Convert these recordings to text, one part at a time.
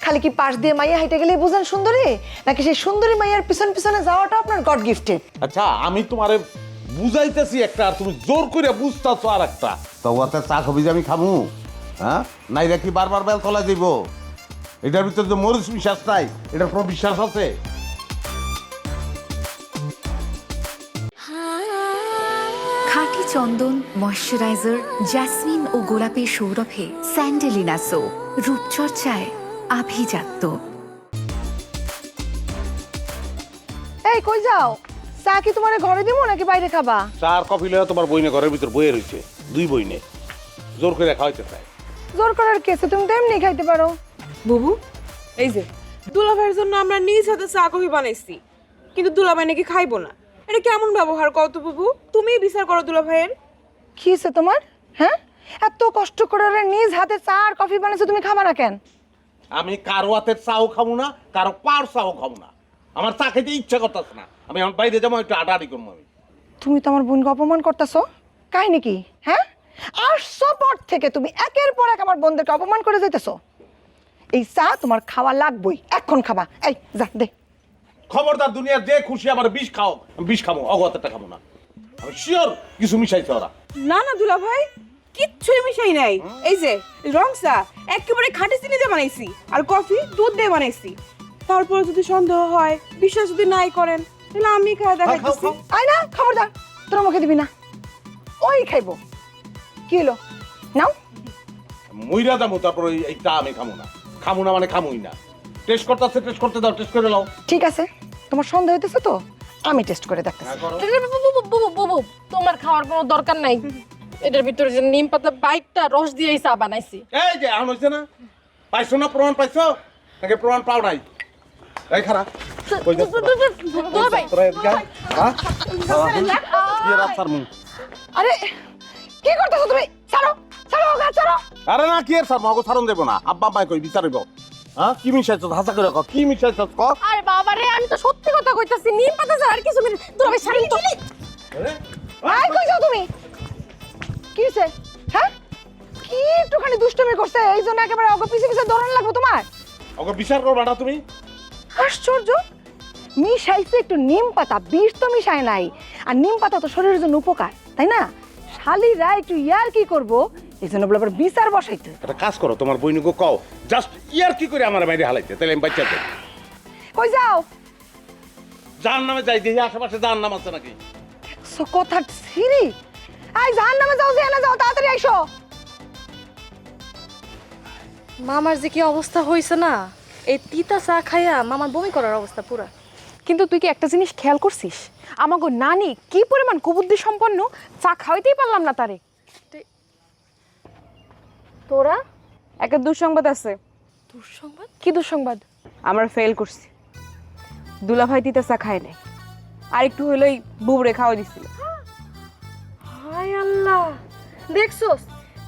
খালি কি পাশ দিয়ে মাইয়া হেঁটে গেলেই বুঝেন সুন্দরী, নাকি সেই সুন্দরী মাইয়ার পিছন পিছনে যাওয়াটা আপনার গড গিফটেড? আচ্ছা আমি তোমারে বুঝাইতেছি একটা আর তুমি জোর করে বুঝতেছো আর একটা। তো ওতে চা খাবি যে আমি খামু? হ্যাঁ, নাইরা কি বারবার বেল তলা দিব? এটার ভিতরে তো মরিচ বিশ্বাস নাই, এটার কোনো বিশ্বাস আছে? খাঁটি চন্দন, ময়শ্চারাইজার, জ্যাসমিন ও গোলাপের সৌরভে স্যান্ডেলিনা সো, রূপচর্চায় আভিজাত্য। এই কই যাও? চা কি তোমার ঘরে দিব নাকি বাইরে খাবা? চা আর কফি লয়ে তোমার বইনে ঘরের ভিতর বইয়ে রয়েছে, দুই বইনে জোর করে খাওয়াইতে চাই। জোর করার কেসে তুমি তো এমনি খাইতে পারো। বুবু, এই যে দুলাভাইয়ের জন্য আমরা নিজ হাতে চা কফি বানাইছি, কিন্তু দুলাভাই নাকি খাইবো না। এটা কেমন ব্যবহার কত বুবু? তুমিই বিচার করো দুলাভাইয়ের। কি হয়েছে তোমার? হ্যাঁ, এত কষ্ট করে ওরা নিজ হাতে চা আর কফি বানাইছো, তুমি খাবা না কেন? আমি কারো হাতের চাও খাবো না, কারো পার চাও খাবো না। আমার চা খেতে ইচ্ছা করতেছে না, আমি আমার বাইরে যাবো, একটু আটাআটি করবো। আমি তুমি তো আমার বোনকে অপমান করতেছো। কাহিনী কি? হ্যাঁ, আসছো পর থেকে তুমি একের পর এক আমার বোনদেরকে অপমান করে যাইতেছো। এই চা তোমার খাওয়া লাগবেই, এখন খাবা। এই যা দে। খবরদার, দুনিয়ার যে খুশি আমার বিষ খাও, আমি বিষ খাবো, অগতেরটা খাবো না। আমি শিওর কিছু মিশাইছে ওরা। না না দুলাভাই, কিচ্ছুই মিশাই নাই। এই যে রং চা একেবারে খাঁটি চিনি দিয়ে বানাইছি, আর কফি দুধ দিয়ে বানাইছি। তারপর যদি সন্দেহ হয়, বিশ্বাস যদি নাই করেন, তাহলে আমি খাই দেখাইতেছি। আয় না, খবরদার, তোর মুখে দিবি না। ওই খাইবো। কি হলো? নাও। মইরা দামো, তারপর এই চা আমি খামো না। খামো না মানে খামোই না। টেস্ট করতেছে, টেস্ট করতে দাও, টেস্ট করে নাও। ঠিক আছে, তোমার সন্দেহ হইতেছে তো আমি টেস্ট করে দেখতেছি। বুবু, তোমার খাওয়ার কোনো দরকার নাই। এটার ভিতরে যে নিম পাতা বাইটটা রস দিয়ে চা বানাইছি। এই যে আন হইছে না, পাইছো না? প্রমাণ পাইছো নাকি প্রমাণ পাও নাই? এই খারাপ কই যাচ্ছ তোরা? তোরা এদিকে আয়। হ্যাঁ কি রাত সারমু? আরে কি করতেছো তুমি? ছাড়ো ছাড়ো গা ছাড়ো। আরে না, কি এর সারমু? আগো সারন দেব না। আব্বা আম্মা কই বিচারিব। হ্যাঁ, কি মিশাইছো? হাসা করে কও, কি মিশাইছো ক? আরে বাবা রে, আমি তো সত্যি কথা কইতাছি। নিম পাতা ছাড়া আর কিছু মিলে তুমি শাড়ি তো আয় কই যাও তুমি? কি হইছে? হ্যাঁ, কি একটুখানি দুষ্টুমি করছে, এই জন্য একেবারে অগ পিছে পিছে দৌড়ানো লাগবে তোমার? ওকে বিচার করবা না তুমি? আশ্চর্য, মিশাইছে একটু নিম পাতা, বিষ তো মিশায় নাই। আর নিম পাতা তো শরীরের জন্য উপকার, তাই না? শালিরা একটু ইয়ার কি করবো, এই জন্য বলে আবার বিচার বসাইতে। একটা কাজ করো, তোমার বইনুকে কও জাস্ট ইয়ার কি করে আমার বাইরে হালাইতে, তাহলে আমি বাচ্চা দেব। কই যাও? জাহান্নামে যাই, দেখি আশেপাশে জাহান্নাম আছে নাকি। কথা সিরি। আই জাহান্নামে যাও, যে না যাও, তাড়াতাড়ি আইসো। মামার যে কি অবস্থা হইছে না, এই তিতা চা খাইয়া মামার বমি করার অবস্থা পুরা। কিন্তু তুই কি একটা জিনিস খেয়াল করছিস? আমাগো নানি কি পরিমাণ কুবুদ্ধি সম্পন্ন, চা খাওয়াইতেই পারলাম না তারে। তোরা একটা দুঃসংবাদ আছে। দুঃসংবাদ? কি দুঃসংবাদ? আমরা ফেল করছি। দুলাভাই তিতা চা খায় নাই, আর একটু হইলেই বুবরে খাওয়া দিছিল। হায় আল্লাহ, দেখছস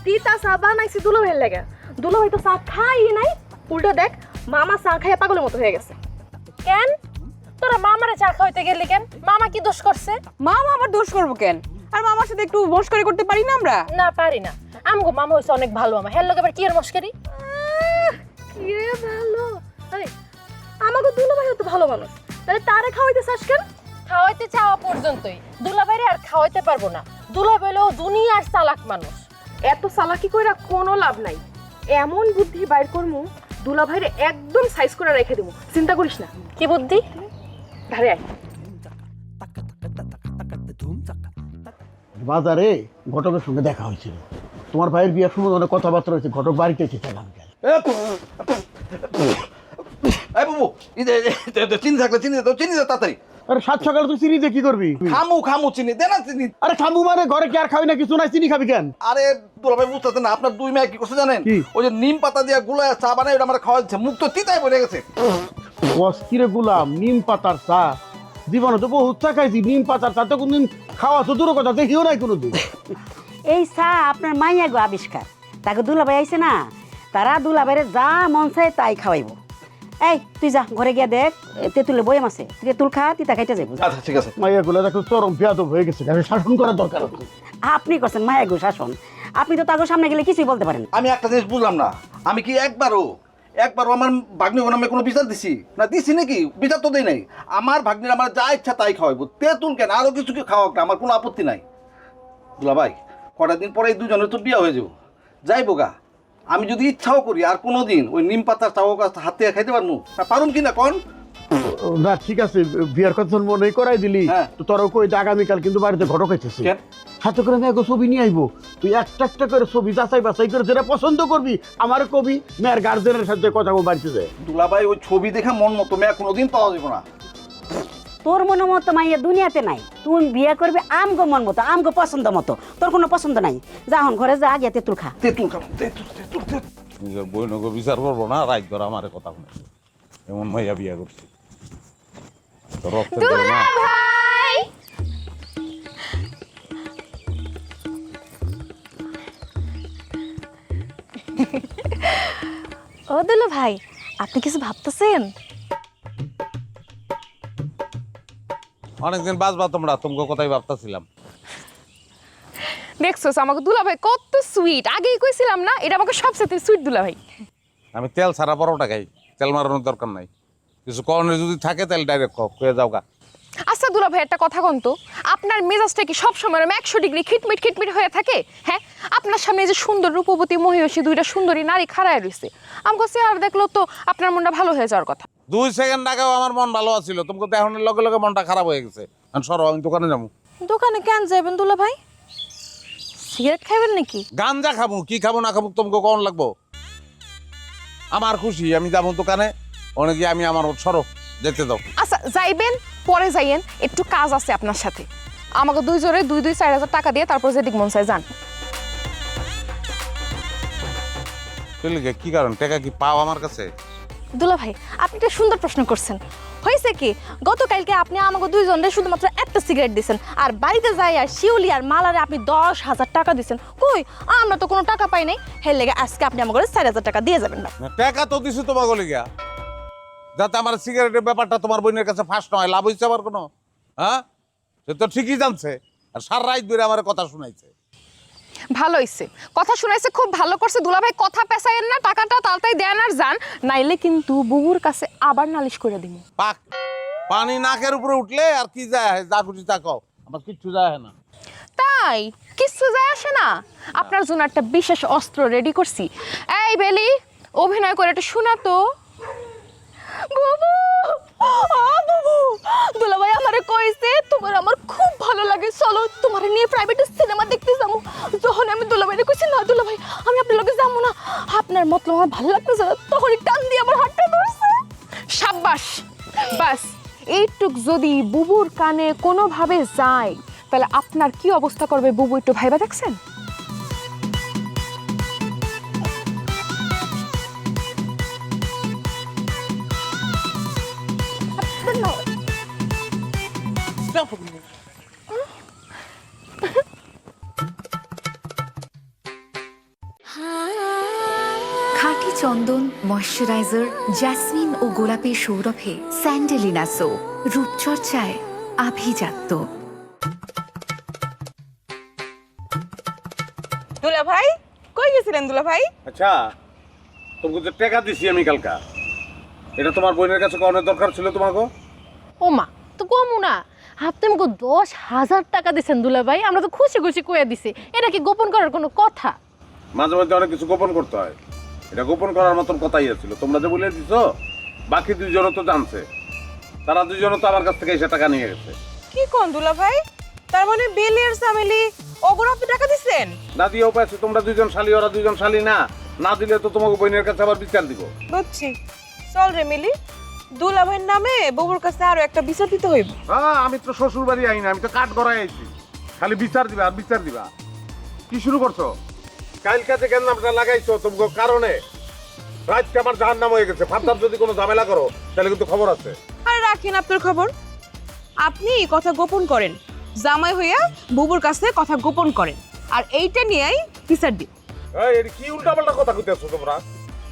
তিতা চা বানাইছি দুলাভাইয়ের লাগা। দুলাভাই তো চা খাই নাই, উল্টা দেখ মামা চা খাইয়া পাগলের মতো হয়ে গেছে। কেন তোরা মামারে চা খাওয়াইতে গেলি কেন? মামা কি দোষ করছে? মামা আবার দোষ করবো কেন? আর মামার সাথে একটু মস্করি করতে পারি না আমরা? না পারি না। আমগো মামা হইছে অনেক ভালো মামা, হের লগে আবার কি এর মস্করি? কি রে ভালো? আরে আমাগো দুলাভাই তো ভালো মানুষ, তাহলে তারে খাওয়াইতে চাস কেন? খাওয়াইতে চাওয়া পর্যন্তই, দুলাভাইরে আর খাওয়াইতে পারবো না। দুলাভাই হলো দুনিয়ার চালাক মানুষ। এত চালাকি কইরা কোনো লাভ নাই। এমন বুদ্ধি বাইর করমু, দুলাভাইরে একদম সাইজ করে রেখে দেবো, চিন্তা করিস না। কি বুদ্ধি? ধারে আয়। বাজারে ঘটকের সঙ্গে দেখা হয়েছিল। তোমার ভাইয়ের বিয়ের সময় অনেক কথাবার্তা হয়েছে, ঘটক বাড়িতে এসেছে। এই বাবু, চিনি থাকলে চিনি দে তো, চিনি দে তাড়াতাড়ি। আরে সাত সকালে তুই চিনি দিয়ে কি করবি? খামু চিনি দে না, চিনি। আরে খামু মানে ঘরে কি আর খাবি না? কিছু নাই, চিনি খাবি কেন? আরে দুলাভাই বুঝতেছেন না, আপনার দুই মেয়ে কি করছে জানেন? কি? ওই যে নিম পাতা দিয়ে গুলায় চা বানায়, ওটা আমার খাওয়া দিচ্ছে, মুখ তো তিতায় পড়ে গেছে। বস কিরে গুলাম, নিম পাতার চা জীবনে তো বহুত চা খাইছি, নিম পাতার চা তো কোনদিন খাওয়া তো দূর কথা, দেখিও নাই কোনোদিন। এই চা আপনার মাইয়া গো আবিষ্কার। তাকে দুলাভাই আইছে না, তারা দুলাভাইরে যা মন চায় তাই খাওয়াইব। এই তুই যা ঘরে গিয়া দেখ, তেঁতুলের বয়াম আছে, তেঁতুল খা, তিতা খাইতে যাইব। আচ্ছা ঠিক আছে। মাইয়া গুলা দেখো চরম বেয়াদব হয়ে গেছে, শাসন করার দরকার আছে। আপনি করছেন মায়া গো শাসন, আপনি তো তাদের সামনে গেলে কিছুই বলতে পারেন। আমি একটা জিনিস বুঝলাম না, আমি কি একবারও একবার আমার ভাগ্নির নামে কোনো বিচার দিছি না, দিছি নাকি? বিচার তো দেই নাই। আমার ভাগ্নির আমার যা ইচ্ছা তাই খাওয়াইবো, তেঁতুল কেন আরো কিছু কি খাওয়াক না, আমার কোনো আপত্তি নাই। দুলা ভাই, কটা দিন পরে এই দুজনের তো বিয়ে হয়ে যাবো, যাইবো গা। আমি যদি ইচ্ছাও করি আর কোনো দিন ওই নিম পাতার চাও গাছ হাত থেকে খাইতে পারবো না, পারুম কিনা কন? না ঠিক আছে, বিয়ার কথা মনে করাই দিলি। হ্যাঁ। তো তোর কই আগামীকাল কিন্তু বাড়িতে ঘটক খাইতেছে, কেন? হাতে করে মেয়ে ছবি নিয়ে আইবো। তুই একটা একটা করে ছবি যাচাই বাছাই করে যেটা পছন্দ করবি আমার কবি, মেয়ের গার্জেনের সাথে কথা বাড়িতে যায়। দুলা ভাই, ওই ছবি দেখে মন মতো মেয়ে কোনোদিন পাওয়া যাবে না। তোর মন মতো মাইয়া দুনিয়াতে নাই। তুই বিয়ে করবি আমগো মন মতো, আমগো পছন্দ মতো। তোর কোনো পছন্দ নাই। যা হন ঘরে যা, গিয়ে তেঁতুল খা। তেঁতুল খাবো, তেঁতুল তেঁতুল তেঁতুল। নিজের বইনকে বিচার করবো না, রাত ধরে আমার কথা শুনে এমন মাইয়া বিয়া করছি। তো রক্তের দেব না। ভাই ও দুলা ভাই, আপনি কিছু ভাবতেছেন? অনেকদিন বাঁচবা তোমরা, তোমাকে কথাই ভাবতেছিলাম। দেখছো আমাকে দুলা ভাই কত সুইট, আগেই কইছিলাম না এটা আমাকে সবচেয়ে সুইট দুলা ভাই। আমি তেল ছাড়া পরোটা খাই, তেল মারানোর দরকার নাই। কিছু করণে যদি থাকে তাহলে ডাইরেক্ট কয়ে যাও গা। আচ্ছা দুলা ভাই, একটা কথা কন তো, আপনার মেজাজটা কি সবসময় 100 ডিগ্রি খিটমিট খিটমিট হয়ে থাকে? হ্যাঁ, আপনার সামনে যে সুন্দর রূপবতী মহিষী দুইটা সুন্দরী নারী খাড়ায় রয়েছে, আমাকে চেহারা দেখলো তো আপনার মনটা ভালো হয়ে যাওয়ার কথা। 2 সেকেন্ড আগেও আমার মন ভালো আছিল, তোমাকে দেখানোর লগে লগে মনটা খারাপ হয়ে গেছে। আমি সরো, আমি দোকানে যাবো। দোকানে কেন যাবেন দুলা ভাই? সিগারেট খাবেন নাকি? গাঞ্জা খাবো, কি খাবো না খাবো তোমাকে কখন লাগবো? আমার খুশি, আমি যাবো দোকানে। অনেকে আমি আমার সরো যেতে দাও। আচ্ছা যাইবেন, পরে যাইয়েন, একটু কাজ আছে আপনার সাথে। আমাকে দুইজনে 2-4 হাজার টাকা দিয়ে তারপর যেদিক মন চায় যান। কি কারণ? টাকা কি পাও আমার কাছে? দুলা ভাই, আপনি একটা সুন্দর প্রশ্ন করছেন। হয়েছে কি, গতকালকে আপনি আমাকে দুইজনের শুধুমাত্র একটা সিগারেট দিয়েছেন, আর বাড়িতে যাই আর শিউলি আর মালারে আপনি 10,000 টাকা দিয়েছেন। কই, আমরা তো কোনো টাকা পাই নাই। হের লেগে আজকে আপনি আমাকে 4,000 টাকা দিয়ে যাবেন না? টাকা তো দিছি তোমাকে লিগা, যাতে আমার সিগারেটের ব্যাপারটা তোমার বোনের কাছে ফাঁস নয়। লাভ হয়েছে আবার কোনো? হ্যাঁ, সে তো ঠিকই জানছে, আর সারা রাত ধরে আমার কথা শুনাইছে। ভালো হইছে, কথা শুনাইছে, খুব ভালো করছে দুলা ভাই। কথা পেছায়েন না, টাকাটা তাড়াতাড়ি দেন আর যান, নাইলে কিন্তু বুবুর কাছে আবার নালিশ করে দিব। পাক পানি নাকের উপরে উঠলে আর কি যায়, যা খুশি তা কও, আমার কিচ্ছু যায় না। তাই কিছু যায় আসে না? আপনার জন্য একটা বিশেষ অস্ত্র রেডি করছি। এই বেলি, অভিনয় করে একটু শোনা তো। বুবু, বুবু, দুলা ভাই আমারে কইছে তোমার আমার খুব ভালো লাগে, চলো তোমার নিয়ে প্রাইভেট সিনেমা দেখতে যাবো। যখন আমি দুলা ভাইরে কইছি না দুলা ভাই আমি আপনার লগে যাবো না, আপনার মতলব আমার ভালো লাগতেছে না, তখনই টান দিয়ে আমার হাতটা ধরছে। সাব্বাস, বাস এইটুক যদি বুবুর কানে কোনোভাবে যায় তাহলে আপনার কি অবস্থা করবে বুবু একটু ভাইবা দেখছেন? খাঁটি চন্দন, ময়শ্চারাইজার, জেসমিন ও গোলাপের সৌরভে স্যান্ডেলিনা সো, রূপচর্চায় আভিজাত্য। দুলা ভাই, কই গেছিলেন দুলা ভাই? আচ্ছা, তোমাকে যে টাকা দিছি আমি কালকা, এটা তোমার বোনের কাছে কনের দরকার ছিল তোমাকে? ও মা, তো কমু না, আপনি আমাকে 10,000 টাকা দিয়েছেন দুলা ভাই, আমরা তো খুশি খুশি কয়ে দিছি। এটা কি গোপন করার কোনো কথা? মাঝে মধ্যে অনেক কিছু গোপন করতে হয়, এটা গোপন করার মতন কথাই ছিল। তোমরা যে বলে দিছো, বাকি 2 জনও তো জানছে, তারা 2 জনও তো আমার কাছ থেকে এসে টাকা নিয়ে গেছে। কি কোন দুলা ভাই, তার মানে বেলিয়ার ফ্যামিলি ওগুলো আপনি টাকা দিচ্ছেন? না দিয়েও পাইছো, তোমরা 2 জন শালি, ওরা 2 জন শালি না। না দিলে তো তোমাকে বোনের কাছে আবার বিচার দিব। বুঝছি, চল রে মিলি, দুলা ভাইয়ের নামে বউর কাছে আরো একটা বিচার দিতে হইব। হ্যাঁ, আমি তো শ্বশুর বাড়ি আই না, আমি তো কাঠ গড়াই আইছি। খালি বিচার দিবা আর বিচার দিবা। কি শুরু করছো? কালকে থেকে নামটা লাগাইছো তোমাকে কারণে রাতটা আমার জাহান্নাম হয়ে গেছে। ফার্দার যদি কোনো ঝামেলা করো তাহলে কিন্তু খবর আছে। আরে রাখেন আপনার খবর, আপনি কথা গোপন করেন, জামাই হইয়া বুবুর কাছে কথা গোপন করেন, আর এইটা নিয়েই বিচার দিন। এই, এটা কি উল্টাপাল্টা কথা কইতেছো তোমরা?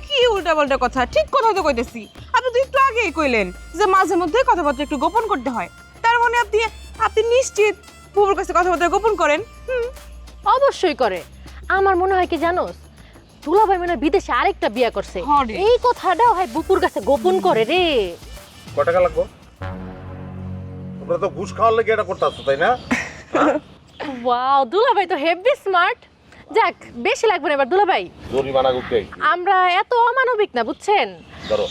কি উল্টাপাল্টা কথা? ঠিক কথা তো কইতেছি। আপনি তো একটু আগেই কইলেন যে মাঝে মধ্যে কথাবার্তা একটু গোপন করতে হয়, তার মানে আপনি নিশ্চিত বুবুর কাছে কথাবার্তা গোপন করেন? অবশ্যই করে। আমার মনে হয় কি জানোস, দুলাভাই মনে হয় বিদেশে আরেকটা বিয়ে করছে হ্যাঁ রে। এই কথাটাও ভাই বুপুর কাছে গোপন করে রে। কয় টাকা লাগবো? তোমরা তো ঘুষ খাওয়ার লেগে এটা করতে আসছো, তাই না? ওয়াও, দুলাভাই তো হেভি স্মার্ট। যাক, বেশি লাগবে না এবার দুলাভাই, জরিমানা করতে আমরা এত অমানবিক না, বুঝছেন? ধরো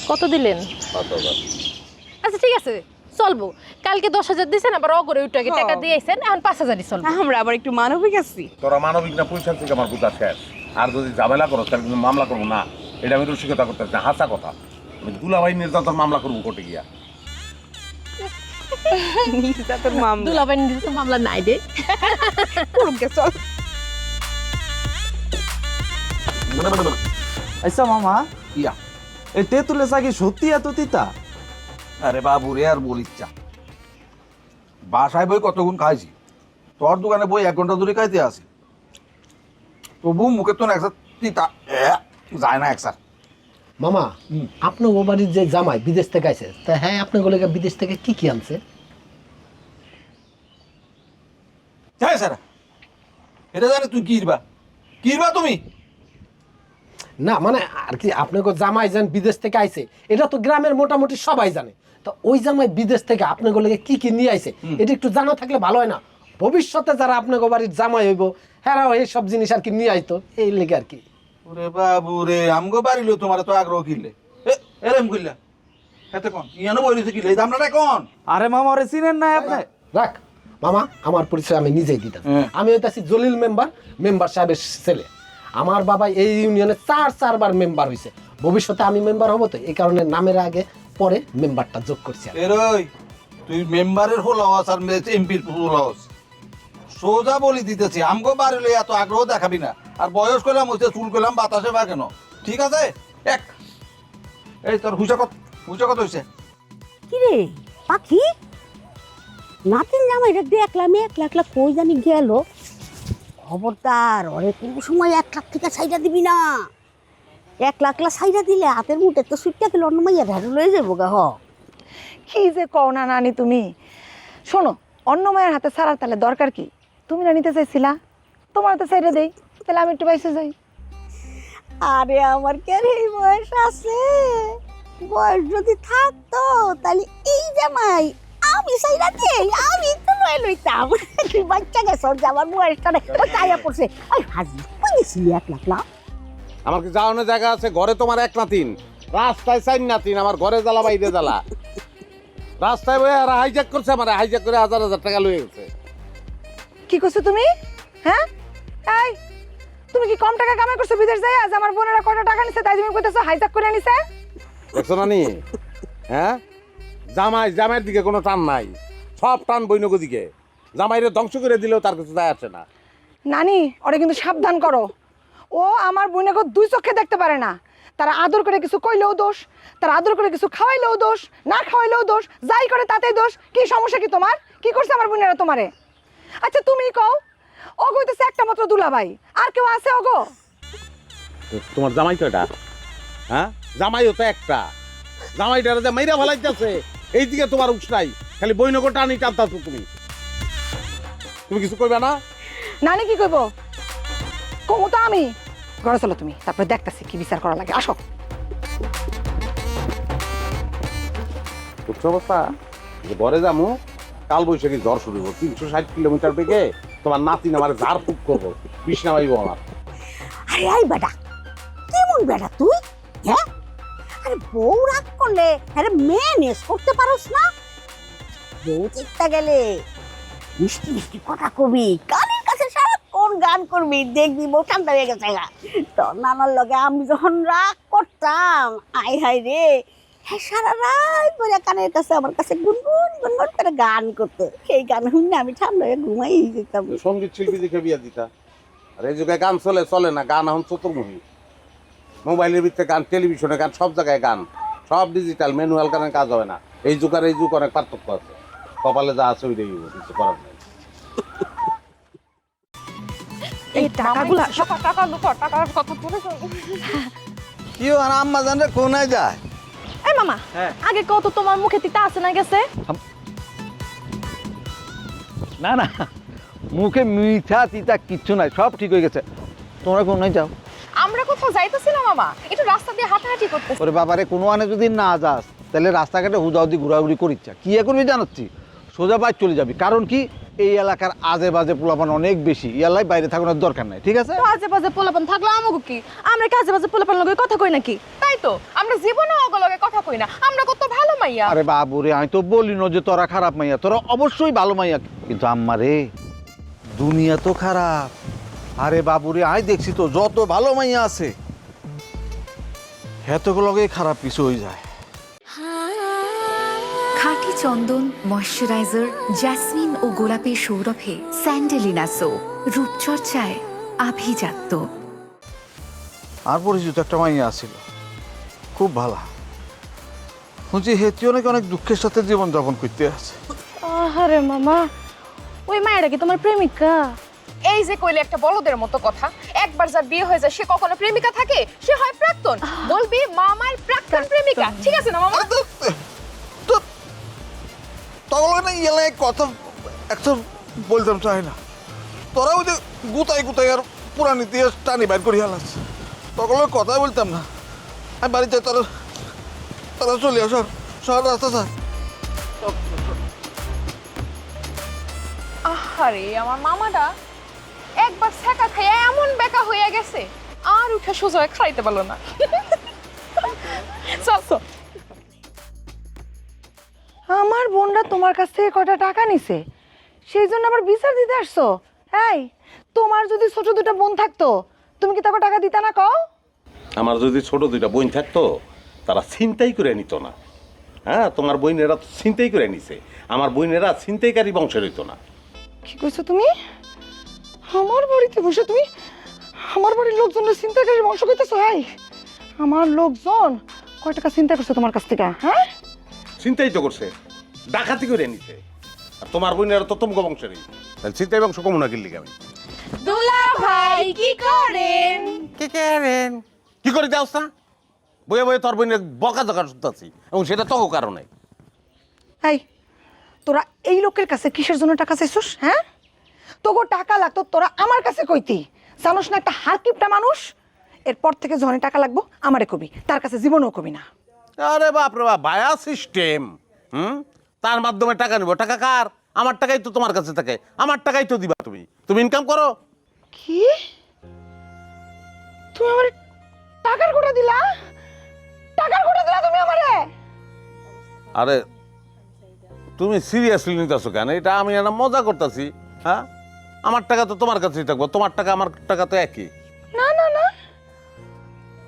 কত দিলেন? 5,000। আচ্ছা ঠিক আছে, চলবো। কালকে 10,000 দিয়েছেন, আবার অগরে ওইটাকে টাকা দিয়েছেন, এখন 5,000ই চলবে। আমরা আবার একটু মানবিক আছি। তোরা মানবিক না পয়সা থেকে আমার বুঝা শেষ। আর যদি ঝামেলা করো তাহলে কিন্তু মামলা করবো না, এটা আমি রসিকতা করতেছি না, হাসা কথা। আমি দুলাভাই নির্যাতন মামলা করবো কোর্টে গিয়া। নির্যাতন মামলা দুলাভাই নিজে তো মামলা নাই রে। করুক গে, চল। আচ্ছা মামা, ইয়া এই তেঁতুলের চা কি সত্যি এত তিতা? আরে বাবু রে, আর বলিস চা, বাসায় বই কতক্ষণ খাইছি, তোর দোকানে বই 1 ঘন্টা ধরে খাইতে আসি, তবু মুখে তো একসাথ তিতা যায় না একসাথ। মামা, আপনার ও বাড়ির যে জামাই বিদেশ থেকে আইছে, তা হ্যাঁ আপনার গোলেগা বিদেশ থেকে কি কি আনছে? হ্যাঁ স্যার, এটা জানে তুই কিরবা কিরবা তুমি? না মানে আর কি, আপনাকে জামাই যেন বিদেশ থেকে আইছে এটা তো গ্রামের মোটামুটি সবাই জানে। তো ওই জামাই বিদেশ থেকে আপনার গোলেগে কি কি নিয়ে আইছে এটা একটু জানা থাকলে ভালো হয় না? ভবিষ্যতে যারা আপনাকে বাড়ির জামাই হইব হ্যাঁ এই সব জিনিস আর কি নিয়ে আইতো, এই লেগে আর কি। ওরে বাবু রে, আমগো বাড়িলো তোমার তো আগ্রহ কিনলে এরম কইলা এতে কোন ইয়ানো বইরিছে কিলে এই দামটা কোন? আরে মামা, ওরে চিনেন না আপনি? রাখ মামা, আমার পরিচয় আমি নিজেই দিতাম। আমি হইতাছি জলিল মেম্বার সাহেবের ছেলে। আমার বাবা এই ইউনিয়নে 4 বার মেম্বার হয়েছে, ভবিষ্যতে আমি মেম্বার হব, তো এই কারণে নামের আগে পরে মেম্বারটা যোগ করছি। এরই তুই মেম্বারের হোলাওয়াস আর এমপির হোলাওয়াস সোজা বলি দিতেছি, আমগো বাড়িলে এত আগ্রহ দেখাবি না। আর বয়স করলাম হচ্ছে, চুল করলাম বাতাসে বা কেন, ঠিক আছে? এক এই তোর হুইসা কত হয়েছে? কিরে পাখি, নাতিন জামাইটা দেখলাম 1 লাখ কই জানি গেল। খবরদার, ওরে কোনো সময় 1 লাখ থেকে সাইডা দিবি না। 1 লাখ সাইডা দিলে হাতের মুঠে তো সুইটটা গেলে অন্য মাইয়া ঢাড়ু লয়ে যাবো গা। কি যে কও না নানি তুমি। শোনো, অন্য মায়ের হাতে ছাড়ার তাহলে দরকার কি? তুমি না নিতে চাইছিলা, তোমার তো সাইডে দেই, তাহলে আমি একটু বাইসে যাই। আরে আমার কে রে বয়স আছে, বয়স যদি থাকতো তাহলে এই জামাই আমি সাইডা দেই, আমি তো লয়ে লইতাম। তুই বাচ্চা গেছ, আমার বয়সটা চাইয়া পড়ছে। আই হাজি কই গেছিলি 1 লাখ? আমার কি যাওয়ানোর জায়গা আছে? ঘরে তোমার 1 নাতিন, রাস্তায় 4 নাতিন, আমার ঘরে জ্বালা বাইরে জ্বালা। রাস্তায় বই আর হাইজ্যাক করছে, আমার হাইজ্যাক করে 1000 টাকা লয়ে গেছে। কি করছো তুমি? হ্যাঁ এই, তুমি কি কম টাকা কামাই করছো বিদেশ যাই? আজ আমার বোনেরা কয়টা টাকা নিছে তাই তুমি কইতেছো হাইজ্যাক করে নিছে? দেখছো না নি? হ্যাঁ, জামাইয়ের দিকে কোনো টান নাই, সব টান বইনগো দিকে। জামাইরে ধ্বংস করে দিলেও তার কিছু যায় আসে না। নানি, ওরে কিন্তু সাবধান করো। ও আমার বোনেকে 2 চোখে দেখতে পারে না। তারা আদর করে কিছু কইলেও দোষ, তারা আদর করে কিছু খাওয়াইলেও দোষ, না খাওয়াইলেও দোষ, যাই করে তাতেই দোষ। কি সমস্যা কি তোমার? কি করছে আমার বোনেরা তোমারে? আচ্ছা তুমি কও, ও কইতেছে একটা মাত্র দুলাভাই, আর কেউ আছে ওগো? তোমার জামাই কয়টা? হ্যাঁ, জামাইও তো একটা। জামাইটারে যে মাইরা ফেলাইতেছে, এইদিকে তোমার উৎস নাই, খালি বইনগো টানি টানতাছো তুমি। তুমি কিছু কইবা না? নানি কি কইব? কমু তো আমি। ঘরে চলো তুমি, তারপরে দেখতাছি কি বিচার করা লাগে। আসো। বুঝছো অবস্থা? ঘরে যামু, কাল বৈশাখী ঝড় শুরু হবো, 360 কিলোমিটার বেগে তোমার নাতিন আমার ঝাড় ফুক করবো, বিছনা পাইব আমার। আরে আই বেটা, কেমন বেটা তুই? হ্যাঁ, আরে বউ রাগ করলে আরে ম্যানেজ করতে পারোস না? বউ চিত্তা গেলে মিষ্টি মিষ্টি কথা কবি, কানের কাছে সারাক্ষণ গান করবি, দেখবি বউ ঠান্ডা হয়ে গেছে গা। তোর নানার লগে আমি যখন রাগ করতাম, আই হাই রে, হ্যাঁ সারা রাত বলে কানের কাছে আমার কাছে গুনগুন গুনগুন করে গান করতো। সেই গান শুনে আমি ঠান্ডা হয়ে ঘুমাই যেতাম। সঙ্গীত শিল্পী দেখে বিয়া দিতা। আর এই যুগে গান চলে না, গান এখন চতুর্মুখী। মোবাইলের ভিতরে গান, টেলিভিশনে গান, সব জায়গায় গান, সব ডিজিটাল, ম্যানুয়াল গানের কাজ হবে না। এই যুগ আর এই যুগ অনেক পার্থক্য আছে। কপালে যা আছে ওইটাই কিছু করার নেই। এই টাকাগুলা সব টাকার কথা বলে কি আর আম্মা জানলে কোনায় যায়? এই মামা, আগে কত তোমার মুখে তিতা আছে না গেছে? না না, মুখে মিঠা তিতা কিচ্ছু নাই, সব ঠিক হয়ে গেছে। তোমরা কোনায় যাও। কোথাও যাইতেছি না মামা, একটু রাস্তা দিয়ে হাঁটাহাঁটি করতেছি। ওরে বাবারে, কোনো আনে যদি না যাস তাহলে রাস্তাঘাটে হুদাহুদি ঘোরাঘুরি করিচ্ছা কি করবি জানাচ্ছি, সোজা বাইক চলে যাবি। কারণ কি, এই এলাকার আজে বাজে পোলাপান অনেক বেশি, ইয়ালাই বাইরে থাকানোর দরকার নাই, ঠিক আছে? আজে বাজে পোলাপান থাকলে আমাকে কি, আমরা কাজে বাজে পোলাপান লগে কথা কই নাকি? তাই তো, আমরা জীবনে অগলগে কথা কই না, আমরা কত ভালো মাইয়া। আরে বাবুরে, আমি তো বলি না যে তোরা খারাপ মাইয়া, তোরা অবশ্যই ভালো মাইয়া, কিন্তু আম্মারে দুনিয়া তো খারাপ। আরে বাবুরে, আমি দেখছি তো যত ভালো মাইয়া আছে হেতগুলোকে খারাপ কিছু হয়ে যায়। খাঁটি চন্দন ময়শ্চারাইজার জ্যাসমিন ও গোলাপের সৌরভে স্যান্ডেলিনা সো, রূপচর্চায় আভিজাত্য। আর পরিচিত একটা মাইয়া আছিল, খুব ভালো। শুনছি হেতি অনেক দুঃখের সাথে জীবনযাপন করতে আছে। আরে মামা, ওই মায়েরা কি তোমার প্রেমিকা? এই যে কইলে একটা বলদের মতো কথা, একবার যার বিয়ে হয়ে যায় সে কখনো প্রেমিকা থাকে? সে হয় প্রাক্তন। বলবি মামার প্রাক্তন প্রেমিকা, ঠিক আছে না মামা? তখন না ইয়ে কথা একটা বলতাম চাই না, তোরা ওই যে গুতাই আর পুরান ইতিহাস টানি বাইর করি হালাস, তখন কথা বলতাম না। আমি বাড়ি যাই, তারা চলে আস, শহর রাস্তা স্যার। আহারে আমার মামাটা একবার ছ্যাঁকা খাইয়া এমন বেকা হইয়া গেছে, আর উঠে সোজা হয়ে খাইতে পারলো না। চল চল। আমার বোনরা তোমার কাছ থেকে কয়টা টাকা নিছে, সেই জন্য আবার বিচার দিতে আসছো? এই, তোমার যদি ছোট দুটো বোন থাকতো তুমি কি তাকে টাকা দিতা না? কও। আমার যদি ছোট দুইটা বোন থাকতো তারা ছিনতাই করে নিত না। হ্যাঁ, তোমার বোনেরা তো ছিনতাই করে নিছে, আমার বোনেরা ছিনতাইকারী বংশের হইতো না। কি কইছো তুমি? আমার বাড়িতে বসে তুমি আমার বাড়ির লোকজনের চিন্তা করে বংশ কইতেছো? এই, আমার লোকজন কয় টাকা চিন্তা করছে তোমার কাছ থেকে? হ্যাঁ, ছিনতাই তো করছে, ডাকাতি করে নিছে। আর তোমার বোনেরা তো তোমাকে বংশেরই, তাহলে ছিনতাই বংশ কমু না কিনলি আমি। দুলা ভাই কি করেন? কি করে যাওস না? বইয়ে বইয়ে তোর বোনের বকা জকা শুনতেছি, এবং সেটা তো কারণে। এই, তোরা এই লোকের কাছে কিসের জন্য টাকা চাইছিস? হ্যাঁ, তোকে টাকা লাগতো তোরা আমার কাছে কইতি। জানোস না একটা হারকিপটা মানুষ, এরপর থেকে যখন টাকা লাগবো আমারে কবি, তার কাছে জীবনেও কবি না। আরে বাপ রে বাপ, বায়া সিস্টেম। তার মাধ্যমে টাকা নিব। টাকা কার? আমার টাকাই তো তোমার কাছে থাকে, আমার টাকাই তো দিবা তুমি। তুমি ইনকাম করো। কি? তুমি আমার টাকার কোটা দিলা? টাকার কোটা দিলা তুমি আমারে? আরে তুমি সিরিয়াসলি নিতেছো কেন? এটা আমি একটা মজা করতেছি। হ্যাঁ, আমার টাকা তো তোমার কাছেই থাকবো, তোমার টাকা আমার টাকা তো একই। না না না,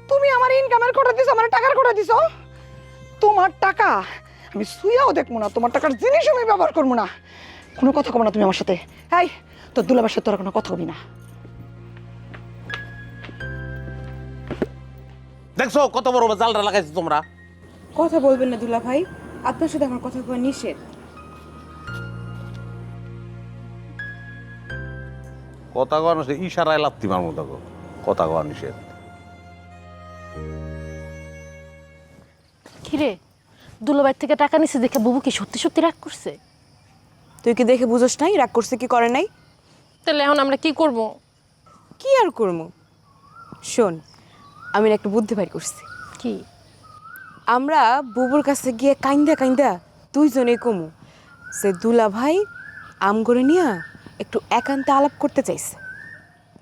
তুমি আমার ইনকামের কোটা দিছো, আমার টাকার কোটা দিছো। তোমার টাকা আমি সুইয়াও দেখবো না, তোমার টাকার জিনিস আমি ব্যবহার করবো না। কোনো কথা কব না তুমি আমার সাথে। এই, তোর দুলাবার সাথে তোরা কোনো কথা কবি না। দেখছো কত বড় জালটা লাগাইছো তোমরা? কথা বলবেন না দুলা ভাই, আপনার সাথে আমার কথা কওয়া নিষেধ। কথা কওয়া নিষেধ? ইশারায় লাত্তি মারমু দেখো, কথা কওয়া নিষেধ। কিরে, দুলাভাইয়ের থেকে টাকা নিছে দেখে বুবু কি সত্যি সত্যি রাগ করছে? তুই কি দেখে বুঝোস নাই রাগ করছে কি করে নাই? তাহলে এখন আমরা কি করব? কি আর করবো, শোন, আমি না একটা বুদ্ধি বাইর করছি। কি? আমরা বুবুর কাছে গিয়ে কাইন্দা কাইন্দা দুইজনেই কমু সে দুলা ভাই আম করে নিয়া একটু একান্তে আলাপ করতে চাইছে,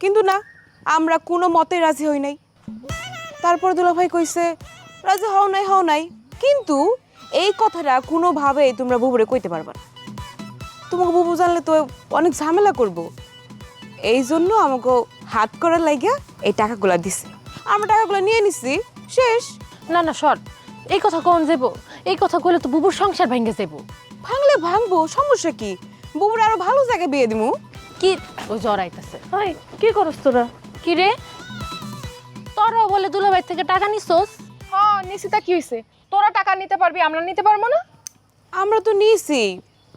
কিন্তু না, আমরা কোনো মতে রাজি হই নাই। তারপর দুলা ভাই কইছে রাজি হও নাই, কিন্তু এই কথাটা কোনোভাবেই তোমরা বুবুরে কইতে পারবা না। তোমাকে বুবু জানলে তো অনেক ঝামেলা করব। এই জন্য আমাকে হাত করার লাগিয়া এই টাকাগুলা দিছে, আমরা টাকাগুলো নিয়ে নিছি, শেষ। না না শর্ট, এই কথা কোন যাব? এই কথা কইলে তো বুবুর সংসার ভেঙে যাব। ভাঙলে ভাঙবো, সমস্যা কি? বুবুর আরো ভালো জায়গায় বিয়ে দিমু। কি ও জড়াইতেছে? ওই কি করছ তোরা? কি রে, তোরাও বলে দুলাভাই থেকে টাকা নিছস? হ্যাঁ নিছি, তা কি হইছে? তোরা টাকা নিতে পারবি, আমরা নিতে পারবো না? আমরা তো নিছি,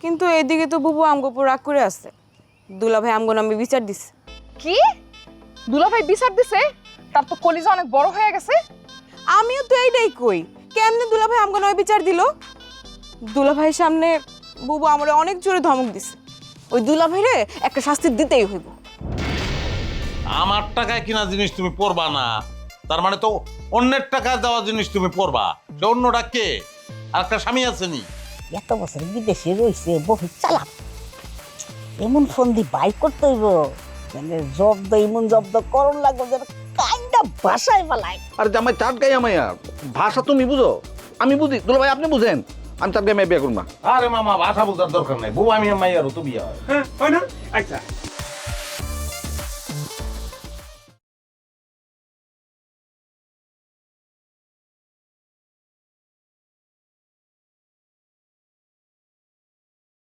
কিন্তু এদিকে তো বুবু আমগো উপর রাগ করে আছে। দুলা ভাই আমগো নামে বিচার দিছে। কি? দুলাভাই বিচার দিছে? তার তো কলিজা অনেক বড় হয়ে গেছে। আমিও তো এইটাই কই, কেমনে দুলা ভাই আমগো নামে বিচার দিল? দুলা ভাইয়ের সামনে বুবু আমারে অনেক জোরে ধমক দিছে, ওই দুলা ভাইরে একটা শাস্তি দিতেই হইব। আমার টাকায় কিনা জিনিস তুমি পরবা না, তার মানে তো অন্যের টাকা দেওয়া জিনিস তুমি পড়বা, সে অন্যটা কে? আর একটা স্বামী আছে নি? এত বছর বিদেশে রয়েছে, বহু চালাক। এমন ফোন দি বাই করতে হইব, মানে জব্দ এমন জব্দ করণ লাগবে যেন কাইন্ডা বাসায় পালায়। আরে জামাই চাট গাই আমাইয়া, ভাষা তুমি বুঝো, আমি বুঝি। দুলা ভাই আপনি বুঝেন, আমি চাট গাই বিয়ে করুন না। আরে মামা, ভাষা বোঝার দরকার নাই, বউ আমি মাইয়ারও তো বিয়ে হয়। হ্যাঁ হয় না? আচ্ছা